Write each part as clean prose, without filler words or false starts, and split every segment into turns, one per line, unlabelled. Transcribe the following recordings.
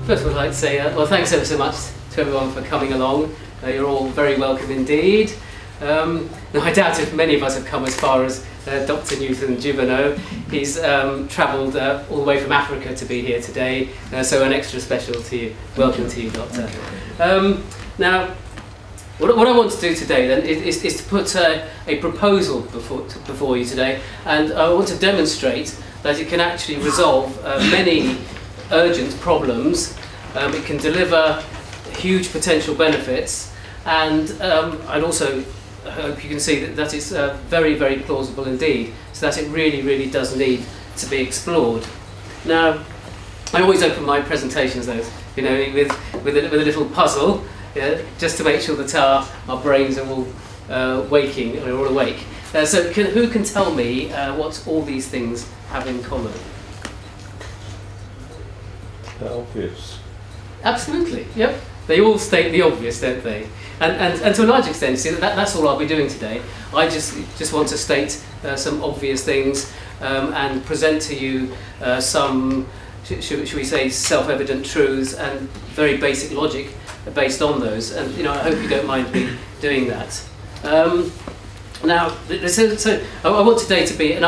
First of all, I'd like to say, well, thanks ever so much to everyone for coming along. You're all very welcome indeed. Now, I doubt if many of us have come as far as Dr. Newton Jubano. He's travelled all the way from Africa to be here today, so an extra special to you. Welcome to you, Doctor. Now, what I want to do today then is to put a proposal before you today, and I want to demonstrate that it can actually resolve many urgent problems. It can deliver huge potential benefits, and I'd also hope you can see that it's very, very plausible indeed, so that it really, really does need to be explored. Now, I always open my presentations, though, you know, with a little puzzle, just to make sure that our brains are all waking, or all awake. So who can tell me what all these things have in common?
They're obvious.
Absolutely, yep. They all state the obvious, don't they? And to a large extent, see, that's all I'll be doing today. I just want to state some obvious things and present to you some, should we say, self-evident truths and very basic logic based on those. And you know, I hope you don't mind me doing that. Now, so I want today to be an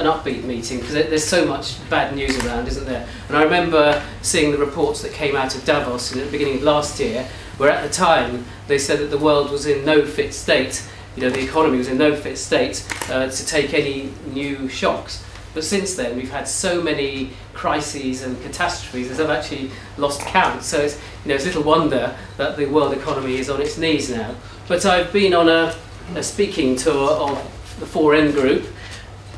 upbeat meeting, because there's so much bad news around, isn't there? And I remember seeing the reports that came out of Davos at the beginning of last year, where at the time they said that the world was in no fit state, you know, the economy was in no fit state to take any new shocks. But since then we've had so many crises and catastrophes that I've actually lost count. So it's, you know, it's little wonder that the world economy is on its knees now. But I've been on a speaking tour of the FREdome Group,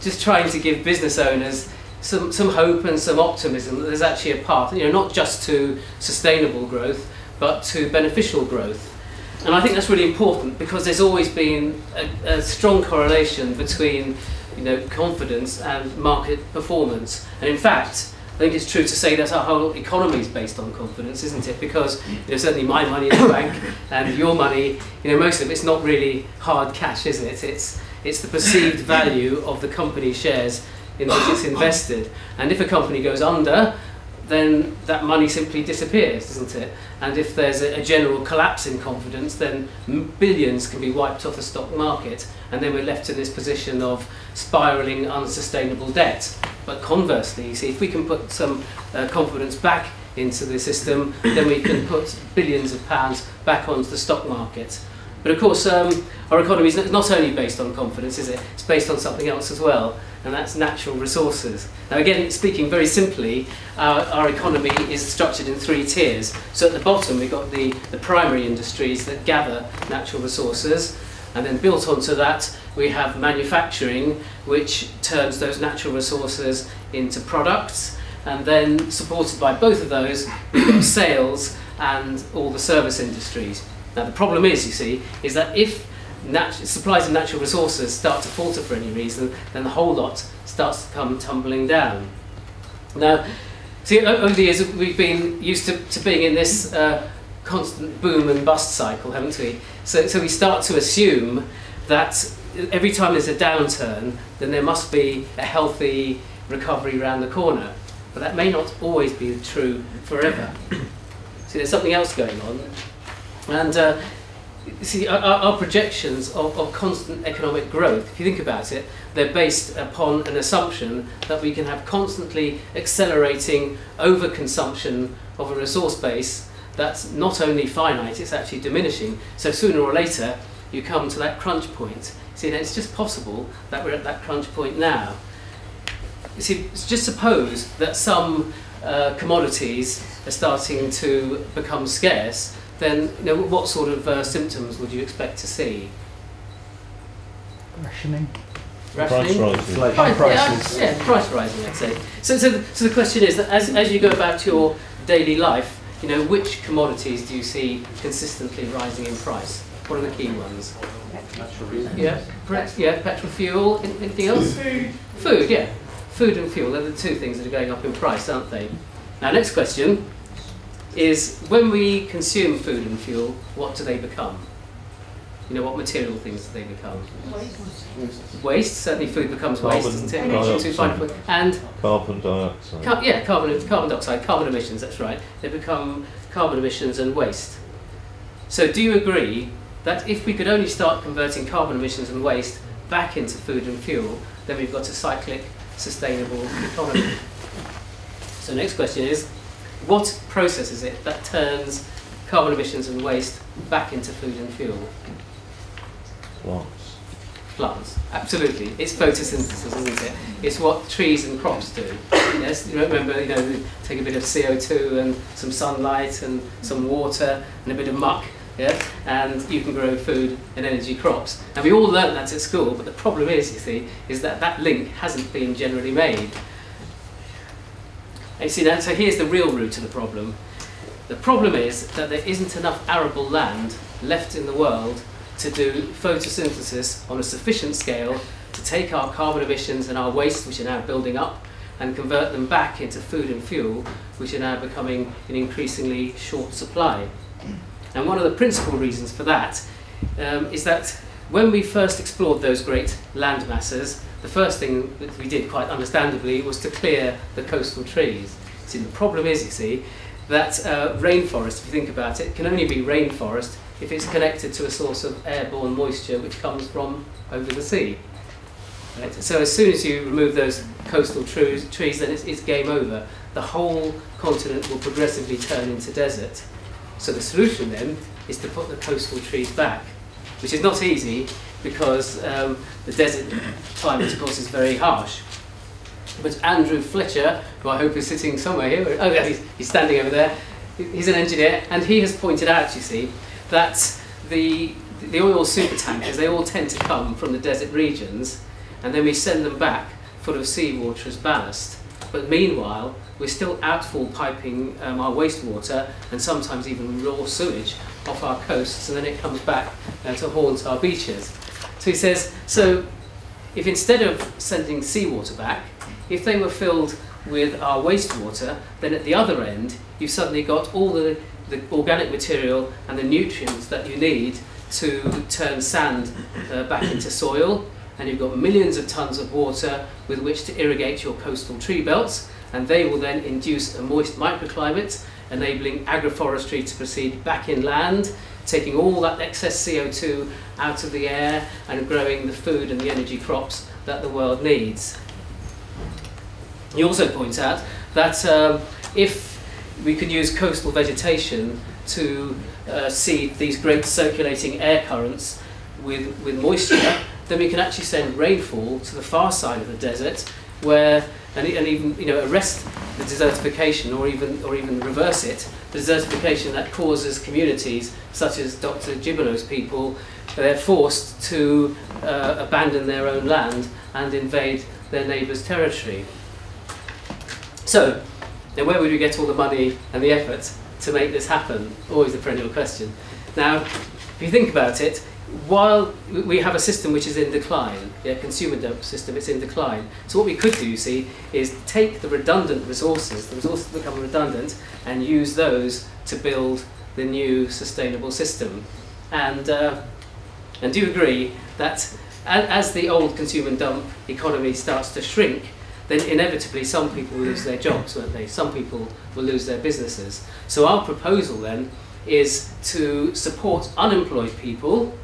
just trying to give business owners some hope and some optimism that there's actually a path, you know, not just to sustainable growth, but to beneficial growth. And I think that's really important, because there's always been a strong correlation between, you know, confidence and market performance. And in fact, I think it's true to say that our whole economy is based on confidence, isn't it? Because, you know, certainly my money in the bank and your money, you know, most of it's not really hard cash, is it? It's the perceived value of the company shares in which it's invested. And if a company goes under, then that money simply disappears, doesn't it? And if there's a general collapse in confidence, then billions can be wiped off the stock market, and then we're left in this position of spiralling unsustainable debt. But conversely, you see, if we can put some confidence back into the system, then we can put billions of pounds back onto the stock market. But of course, our economy is not only based on confidence, is it? It's based on something else as well, and that's natural resources. Now again, speaking very simply, our economy is structured in 3 tiers. So at the bottom we've got the primary industries that gather natural resources, and then built onto that we have manufacturing, which turns those natural resources into products, and then supported by both of those we've got sales and all the service industries. Now the problem is, you see, is that if supplies of natural resources start to falter for any reason, then the whole lot starts to come tumbling down. Now, see, over the years we've been used to being in this constant boom and bust cycle, haven't we? So we start to assume that every time there's a downturn, then there must be a healthy recovery around the corner. But that may not always be true forever. See, there's something else going on. And see, our projections of constant economic growth, if you think about it, they're based upon an assumption that we can have constantly accelerating overconsumption of a resource base that's not only finite, it's actually diminishing. So sooner or later, you come to that crunch point. See, and it's just possible that we're at that crunch point now. You see, just suppose that some commodities are starting to become scarce, then you know, what sort of symptoms would you expect to see?
Rationing.
Rationing?
Price
Prices.
Yeah, price rising, I'd say. So the question is that as you go about your daily life, you know, which commodities do you see consistently rising in price? What are the key ones? Yeah, petrol, fuel. Anything else? Food, yeah. Food and fuel, they're the 2 things that are going up in price, aren't they? Now, next question is, when we consume food and fuel, what do they become? You know, what material things do they become? Waste. Certainly food becomes waste, doesn't it? And
carbon dioxide.
Yeah, carbon dioxide, carbon emissions, that's right. They become carbon emissions and waste. So do you agree that if we could only start converting carbon emissions and waste back into food and fuel, then we've got a cyclic, sustainable economy? So next question is, what process is it that turns carbon emissions and waste back into food and fuel?
Plants.
Plants, absolutely. It's photosynthesis, isn't it? It's what trees and crops do. Yes, you remember, you know, they take a bit of CO2 and some sunlight and some water and a bit of muck, yeah, and you can grow food and energy crops. And we all learnt that at school, but the problem is, you see, is that that link hasn't been generally made. And you see, now, so here's the real root of the problem. The problem is that there isn't enough arable land left in the world to do photosynthesis on a sufficient scale to take our carbon emissions and our waste, which are now building up, and convert them back into food and fuel, which are now becoming in increasingly short supply. And one of the principal reasons for that is that when we first explored those great land masses, the first thing that we did, quite understandably, was to clear the coastal trees. See, the problem is, you see, that rainforest, if you think about it, can only be rainforest if it's connected to a source of airborne moisture which comes from over the sea. Right? So as soon as you remove those coastal trees, then it's game over. The whole continent will progressively turn into desert. So the solution then is to put the coastal trees back, which is not easy because the desert climate, of course, is very harsh. But Andrew Fletcher, who I hope is sitting somewhere here, oh yeah, he's standing over there, he's an engineer, and he has pointed out, you see, that the oil supertankers, they all tend to come from the desert regions, and then we send them back full of seawater as ballast. But meanwhile, we're still outfall piping our wastewater and sometimes even raw sewage off our coasts, and then it comes back to haunt our beaches. So he says, so if instead of sending seawater back, if they were filled with our wastewater, then at the other end, you've suddenly got all the organic material and the nutrients that you need to turn sand back into soil, and you've got millions of tons of water with which to irrigate your coastal tree belts, and they will then induce a moist microclimate, enabling agroforestry to proceed back inland, taking all that excess CO2 out of the air and growing the food and the energy crops that the world needs. He also points out that if we could use coastal vegetation to seed these great circulating air currents with moisture, then we can actually send rainfall to the far side of the desert, where and even arrest the desertification, or even reverse it. The desertification that causes communities such as Dr. Gibonow's people, they're forced to abandon their own land and invade their neighbours' territory. So, then where would we get all the money and the effort to make this happen? Always the perennial question. Now, if you think about it, while we have a system which is in decline, a consumer dump system, it's in decline. So what we could do, you see, is take the redundant resources, the resources that become redundant, and use those to build the new sustainable system. And do you agree that as the old consumer dump economy starts to shrink, then inevitably some people will lose their jobs, won't they? Some people will lose their businesses. So our proposal then is to support unemployed people,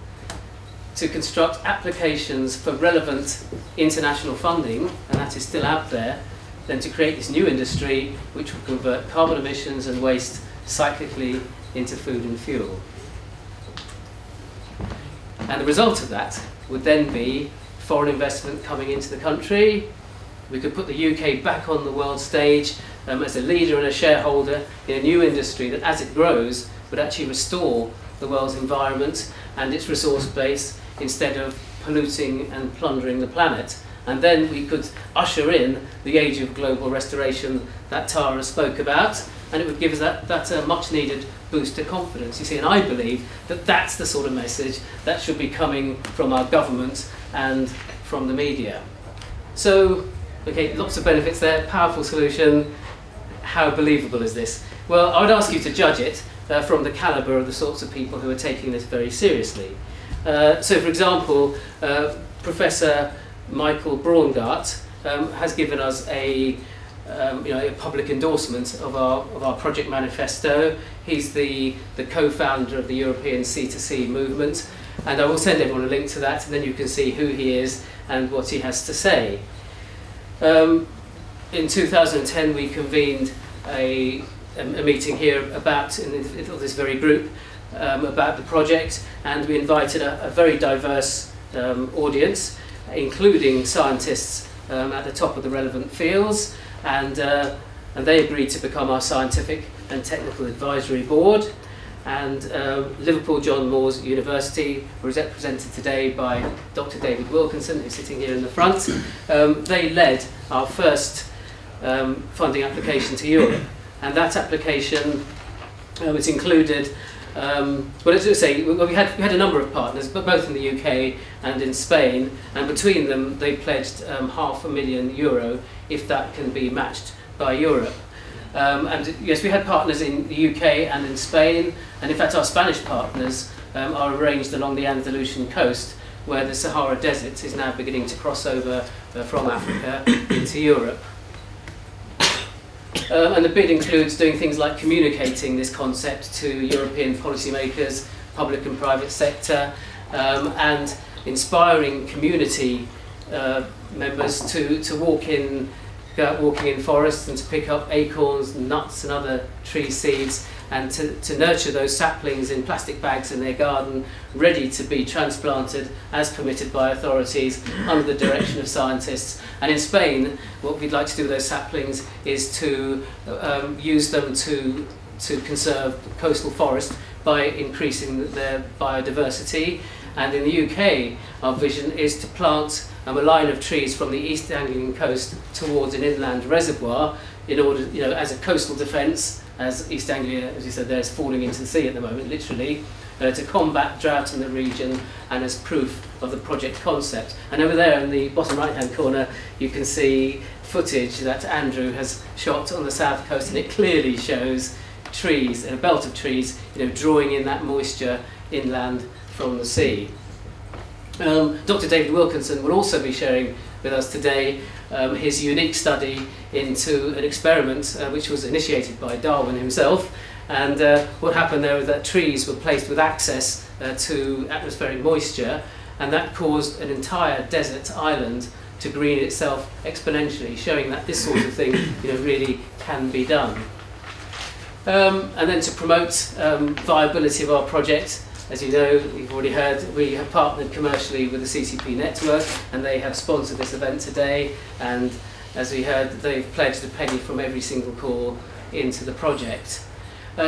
to construct applications for relevant international funding, and that is still out there, then to create this new industry which will convert carbon emissions and waste cyclically into food and fuel. And the result of that would then be foreign investment coming into the country. We could put the UK back on the world stage as a leader and a shareholder in a new industry that, as it grows, would actually restore the world's environment and its resource base instead of polluting and plundering the planet. And then we could usher in the age of global restoration that Tara spoke about, and it would give us that much needed boost to confidence. You see, and I believe that that's the sort of message that should be coming from our government and from the media. So, okay, lots of benefits there, powerful solution. How believable is this? Well, I would ask you to judge it from the calibre of the sorts of people who are taking this very seriously. So, for example, Professor Michael Braungart has given us a public endorsement of our project manifesto. He's the co-founder of the European C2C movement, and I will send everyone a link to that, and then you can see who he is and what he has to say. In 2010 we convened a meeting here about, in this very group, about the project, and we invited a very diverse audience, including scientists at the top of the relevant fields, and they agreed to become our scientific and technical advisory board. And Liverpool John Moores University, represented today by Dr. David Wilkinson, who's sitting here in the front, they led our first funding application to Europe, and that application it included we had a number of partners, but both in the UK and in Spain, and between them they pledged €500,000 if that can be matched by Europe. And yes, we had partners in the UK and in Spain, and in fact our Spanish partners are arranged along the Andalusian coast, where the Sahara Desert is now beginning to cross over from Africa into Europe. And the bid includes doing things like communicating this concept to European policymakers, public and private sector, and inspiring community members to go out walking in forests and to pick up acorns, nuts and other tree seeds, and to nurture those saplings in plastic bags in their garden, ready to be transplanted as permitted by authorities under the direction of scientists. And in Spain, what we'd like to do with those saplings is to use them to conserve coastal forest by increasing their biodiversity. And in the UK, our vision is to plant a line of trees from the East Anglian coast towards an inland reservoir in order, as a coastal defence, as East Anglia, as you said, there is falling into the sea at the moment, literally, to combat drought in the region, and as proof of the project concept. And over there in the bottom right-hand corner, you can see footage that Andrew has shot on the south coast, and it clearly shows trees, a belt of trees, drawing in that moisture inland from the sea. Dr. David Wilkinson will also be sharing with us today his unique study into an experiment which was initiated by Darwin himself, and what happened there was that trees were placed with access to atmospheric moisture, and that caused an entire desert island to green itself exponentially, showing that this sort of thing really can be done. And then to promote viability of our project, as you know, you've already heard, we have partnered commercially with the CCP network, and they have sponsored this event today, and as we heard, they've pledged a penny from every single call into the project.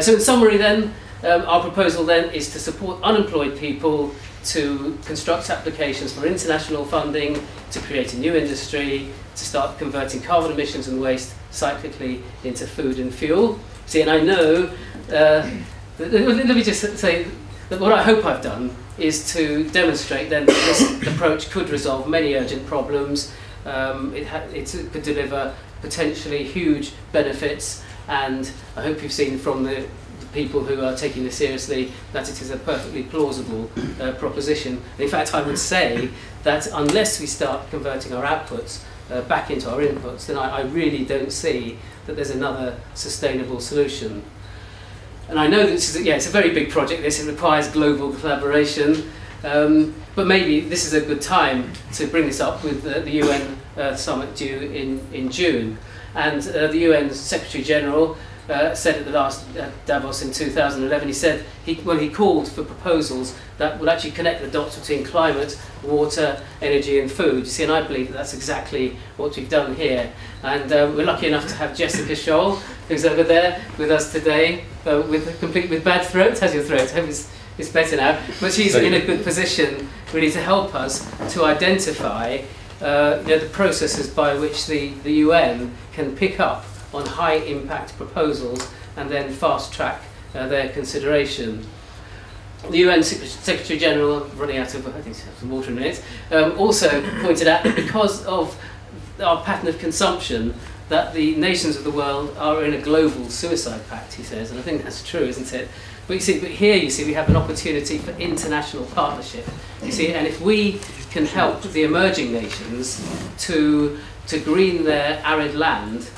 So in summary then, our proposal then is to support unemployed people to construct applications for international funding, to create a new industry, to start converting carbon emissions and waste cyclically into food and fuel. See, and I know, let me just say, that what I hope I've done is to demonstrate then that this approach could resolve many urgent problems. It could deliver potentially huge benefits, and I hope you've seen from the people who are taking this seriously that it is a perfectly plausible proposition. In fact, I would say that unless we start converting our outputs back into our inputs, then I really don't see that there's another sustainable solution. And I know that it's a very big project, it requires global collaboration, but maybe this is a good time to bring this up with the UN Earth Summit due in June. And the UN Secretary General said at the last Davos in 2011, he said he called for proposals that would actually connect the dots between climate, water, energy and food. You see, and I believe that that's exactly what we've done here. And we're lucky enough to have Jessica Scholl, who's over there with us today, with bad throat. How's your throat? I hope it's better now. But she's in a good position really to help us to identify the processes by which the UN can pick up on high impact proposals and then fast track their consideration. The UN Secretary General, running out of, I think, some water in a minute, also pointed out that because of our pattern of consumption, that the nations of the world are in a global suicide pact, he says, and I think that's true, isn't it? But you see, here you see we have an opportunity for international partnership. You see, and if we can help the emerging nations to green their arid land,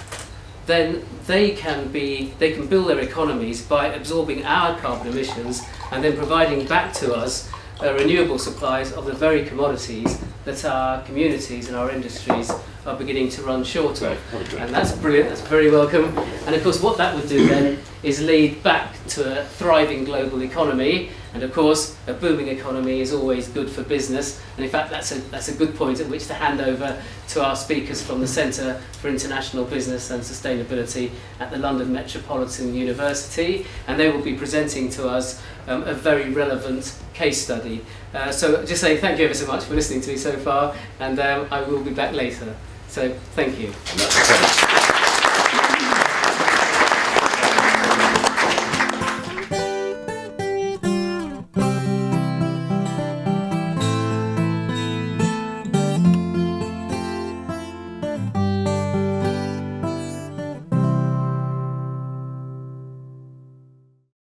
then they can build their economies by absorbing our carbon emissions and then providing back to us renewable supplies of the very commodities that our communities and our industries are beginning to run short of. And that's brilliant, that's very welcome. And of course what that would do then is lead back to a thriving global economy, and of course a booming economy is always good for business, and in fact that's a good point at which to hand over to our speakers from the Centre for International Business and Sustainability at the London Metropolitan University, and they will be presenting to us a very relevant case study. So just saying thank you ever so much for listening to me so far, and I will be back later. So thank you.